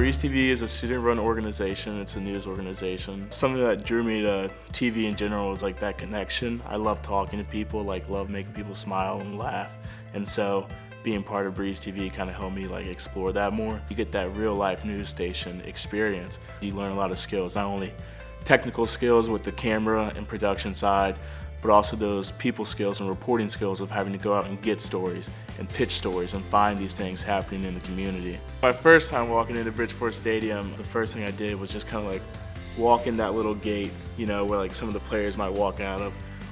Breeze TV is a student-run organization. It's a news organization. Something that drew me to TV in general was like that connection. I love talking to people, love making people smile and laugh. And so being part of Breeze TV kind of helped me explore that more. You get that real-life news station experience. You learn a lot of skills, not only technical skills with the camera and production side, but also those people skills and reporting skills of having to go out and get stories and pitch stories and find these things happening in the community. My first time walking into Bridgeport Stadium, the first thing I did was just kind of walk in that little gate, where some of the players might walk out of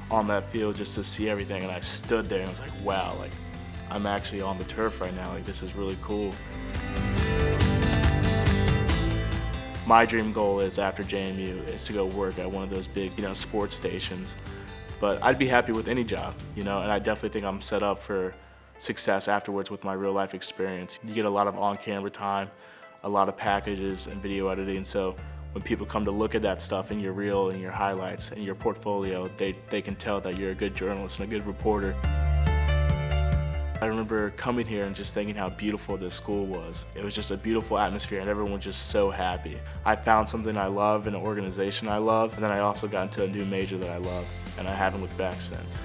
on that field just to see everything. And I stood there and I was like, wow, I'm actually on the turf right now. This is really cool. My dream goal is after JMU is to go work at one of those big, sports stations. But I'd be happy with any job, and I definitely think I'm set up for success afterwards with my real life experience. You get a lot of on-camera time, a lot of packages and video editing, so when people come to look at that stuff in your reel and your highlights and your portfolio, they can tell that you're a good journalist and a good reporter. I remember coming here and just thinking how beautiful this school was. It was just a beautiful atmosphere and everyone was just so happy. I found something I love and an organization I love, and then I also got into a new major that I love, and I haven't looked back since.